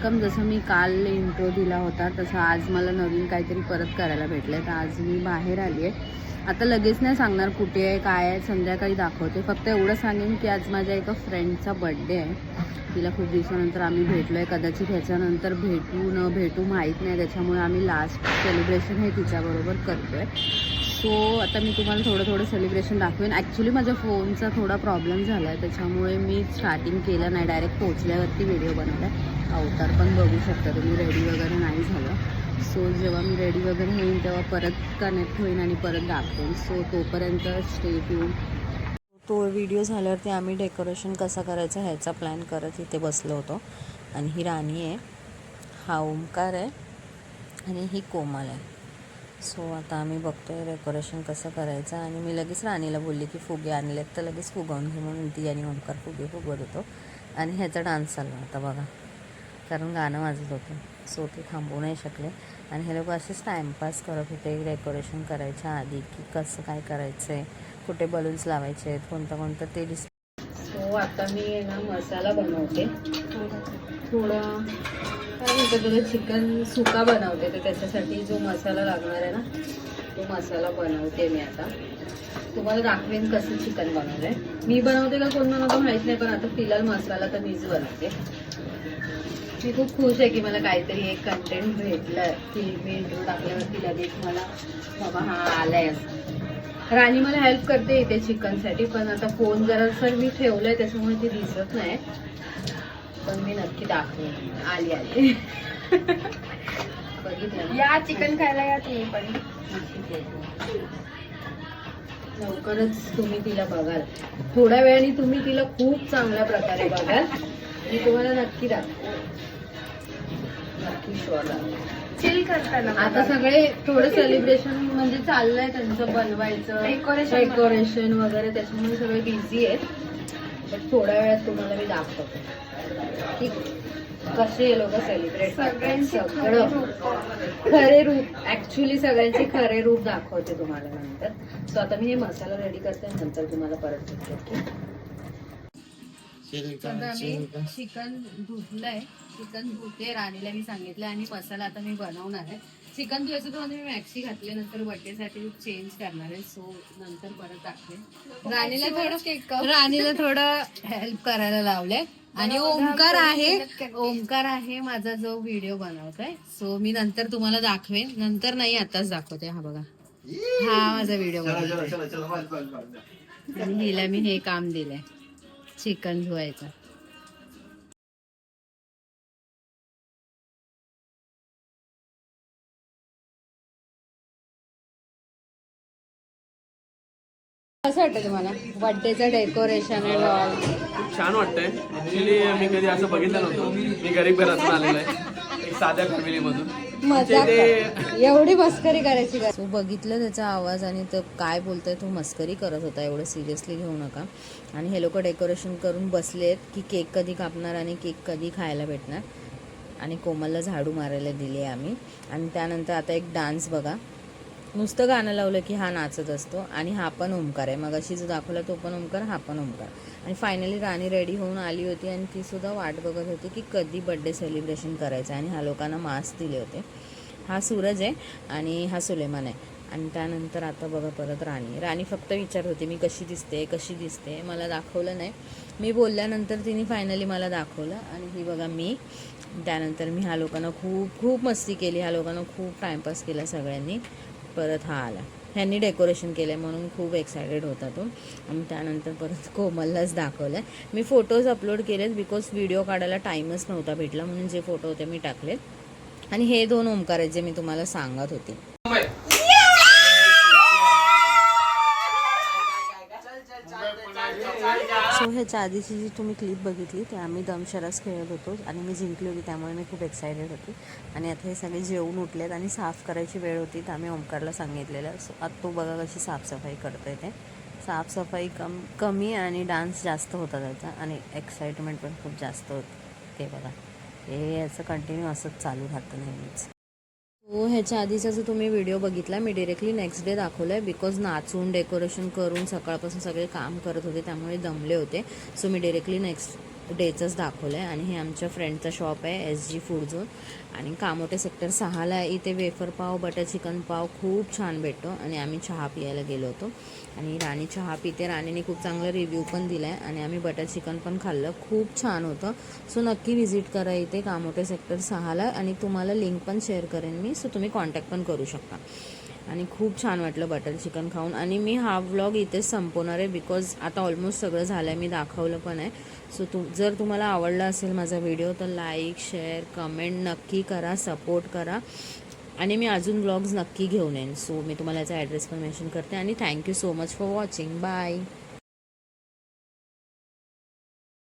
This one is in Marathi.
वेलकम. जसं मी काल इंट्रो दिला होता तसं आज मला नवीन काहीतरी परत करायला भेटलं. तर आज मी बाहेर आली आहे. आता लगेच नाही सांगणार कुठे आहे काय आहे, संध्याकाळी दाखवते. फक्त एवढं सांगेन की आज माझ्या एका फ्रेंडचा बड्डे आहे. तिला खूप दिवसानंतर आम्ही भेटलो आहे. कदाचित ह्याच्यानंतर भेटू न भेटू माहीत नाही, त्याच्यामुळे आम्ही लास्ट सेलिब्रेशन हे तिच्याबरोबर करतो आहे. सो आता मी तुम्हाला थोडं सेलिब्रेशन दाखवेन. ॲक्च्युली माझ्या फोनचा थोडा प्रॉब्लेम झाला आहे, त्याच्यामुळे मी स्टार्टिंग केलं नाही, डायरेक्ट पोहोचल्यावरती व्हिडिओ बनवला. अवतार पण बघू शकता तुम्ही, रेडी वगैरे नाही झालं. सो जेव्हा मी रेडी वगैरे होईन तेव्हा परत कनेक्ट होईन आणि परत दाखवेन. सो तोपर्यंत स्टे ट्यून. तो व्हिडिओ झाल्यावरती आम्ही डेकोरेशन कसं करायचं ह्याचा प्लॅन करत इथे बसलो होतो. आणि ही राणी आहे, हा ओंकार आहे आणि ही कोमल आहे. सो आता आम्ही बघतो आहे डेकोरेशन कसं करायचं. आणि मी लगेच राणीला बोलली की फुगे आणलेत तर लगेच फुगवून घे म्हणून ती आणि ओंकार फुगे फुगवत होतो. आणि ह्याचा डान्स चालला आता बघा, कारण गाणं वाजत होतं. सो ते थांबवू नाही शकले आणि हे लोक असेच टाईमपास करत होते डेकोरेशन करायच्या आधी की कसं काय करायचं आहे, कुठे बलून्स लावायचे आहेत, कोणतं ते सो आता मी ना मसाला बनवते. थोडा काय म्हणते तुला, चिकन सुका बनवते. तर त्याच्यासाठी जो मसाला लागणार आहे ना तो मसाला बनवते मी. आता तुम्हाला दाखवेन कसं चिकन बनवलंय. मी बनवते का कोण बनवतं माहीत नाही, पण आता फिलहाल मसाला तर मीच बनवते. मी खूप खुश आहे की मला काहीतरी एक कंटेंट भेटलं की मी इंट्रो टाकल्यावरती लगेच मला बाबा हा आलाय. राणी मला हेल्प करते इथे चिकनसाठी, पण आता फोन जरा सर मी ठेवलंय त्याच्यामुळे ती दिसत नाही, पण मी नक्की दाखवेन. आली बघितलं या चिकन खायला या तुम्ही पण. लवकरच तुम्ही तिला बघाल. थोड्या वेळाने तुम्ही तिला खूप चांगल्या प्रकारे बघाल. मी तुम्हाला नक्की दाखवेन, नक्की शुअर. चिल करताना आता सगळे थोडं सेलिब्रेशन म्हणजे चाललंय त्यांचं बनवायचं डेकोरेशन वगैरे, त्याच्यामुळे सगळे बिझी आहेत. पण थोड्या वेळात तुम्हाला मी दाखवते की कसे हे लोक सेलिब्रेट करतात. सगळं खरे रूप, ऍक्च्युली सगळ्यांचे खरे रूप दाखवते तुम्हाला नंतर. सो आता मी हे मसाला रेडी करते, नंतर तुम्हाला परत भेटते. आता मी चिकन धुतलंय, चिकन धुते. राणीला मी सांगितलं आणि मसाला आता मी बनवणार आहे. चिकन धुवायचं तर मी मॅक्सी घातले, नंतर बर्थडेसाठी चेंज करणार आहे. सो नंतर परत टाकते. राणीला थोडं हेल्प करायला लावलंय. आणि ओंकार आहे माझा जो व्हिडिओ बनवतोय. सो मी नंतर तुम्हाला दाखवेन, नंतर नाही आताच दाखवते. हा बघा, हा माझा व्हिडिओ बनवतोय आणि हिला मी हे काम दिलंय चिकन धुवायचं. कसं वाटतं तुम्हाला बर्थडेचं डेकोरेशन अँड ऑल? खूप छान वाटतंय. ऍक्च्युली मी कधी असं बघितलं नव्हतं. मी गरीब घरातून आलेलो आहे, एक साध्या फॅमिलीमधून. मजाक एवढी मस्करी करायची का? बघितलं त्याचा आवाज आणि तो काय बोलतोय, तो मस्करी करत होता. एवढं सिरियसली घेऊ नका. आणि हे लोक डेकोरेशन करून बसलेत की केक कधी कापणार आणि केक कधी खायला भेटणार. आणि कोमलला झाडू मारायला दिले आम्ही. आणि त्यानंतर आता एक डान्स बघा, नुसतं गाणं लावलं की हा नाचत असतो. आणि हा पण ओंकार आहे, मग अशी जो दाखवला तो पण ओंकार, हा पण ओंकार. आणि फायनली राणी रेडी होऊन आली होती आणि ती सुद्धा वाट बघत होती की कधी बड्डे सेलिब्रेशन करायचं. आणि ह्या लोकांना मास्क दिले होते. हा सूरज आहे आणि हा सुलेमान आहे. आणि त्यानंतर आता बघा परत राणी फक्त विचारत होती मी कशी दिसते. मला दाखवलं नाही. मी बोलल्यानंतर तिने फायनली मला दाखवलं. आणि ही बघा मी. त्यानंतर मी ह्या लोकांना खूप मस्ती केली. ह्या लोकांना खूप टाईमपास केला सगळ्यांनी. परत हा आला, ह्यांनी डेकोरेशन केलं आहे म्हणून खूप एक्सायटेड होता तो. आणि त्यानंतर परत कोमललाच दाखवलं आहे. मी फोटोज अपलोड केलेत बिकॉज व्हिडिओ काढायला टाईमच नव्हता भेटला, म्हणून जे फोटो होते मी टाकलेत. आणि हे 2 ओंकार आहेत जे मी तुम्हाला सांगत होते. सो ह्याच्या आधीची जी तुम्ही क्लिप बघितली ते आम्ही दमशरास खेळत होतो आणि मी जिंकली होती, त्यामुळे मी खूप एक्सायटेड होती. आणि आता हे सगळे जेवून उठलेत आणि साफ करायची वेळ होती, तर आम्ही ओंकारला सांगितलेलं. सो आता तो बघा कशी साफसफाई करतोय. ते साफसफाई कमी आणि डान्स जास्त होता त्याचा आणि एक्साइटमेंट पण खूप जास्त होती. ते बघा, हे याचं कंटिन्यू असंच चालू राहतं नेहमीच. हो, ह्याच्या आधीचा जो तुम्ही व्हिडिओ बघितला मी डिरेक्टली नेक्स्ट डे दाखवला आहे बिकॉज नाचून डेकोरेशन करून सकाळपासून सगळे काम करत होते त्यामुळे दमले होते. सो मी डिरेक्टली नेक्स्ट डेचंच दाखवलं आहे. आणि हे आमच्या फ्रेंडचं शॉप आहे SG फूड झोन आणि कामोटे सेक्टर 6ला. इथे वेफर पाव, बटर चिकन पाव खूप छान भेटतो. आणि आम्ही चहा पियाला गेलो होतो आणि राणी चहा पिते. राणीने खूप चांगला रिव्ह्यू पण दिला आहे आणि आम्ही बटर चिकन पण खाल्लं, खूप छान होतं. सो नक्की व्हिजिट करा इथे कामोटे सेक्टर 6ला आणि तुम्हाला लिंक पण शेअर करेन मी, सो तुम्ही कॉन्टॅक्ट पण करू शकता. आणि खूप छान वाटलं बटर चिकन खाऊन. आणि मी हा व्लॉग इथेच संपवणार आहे बिकॉज आता ऑलमोस्ट सगळं झालं आहे, मी दाखवलं पण आहे. सो जर तुम्हाला आवडला असेल माझा व्हिडिओ तर लाईक शेअर कमेंट नक्की करा, सपोर्ट करा. आणि मी अजून व्लॉग्स नक्की घेऊन येईन. सो मी तुम्हाला याचा ॲड्रेस पण मेन्शन करते. आणि thank you so much for watching. Bye.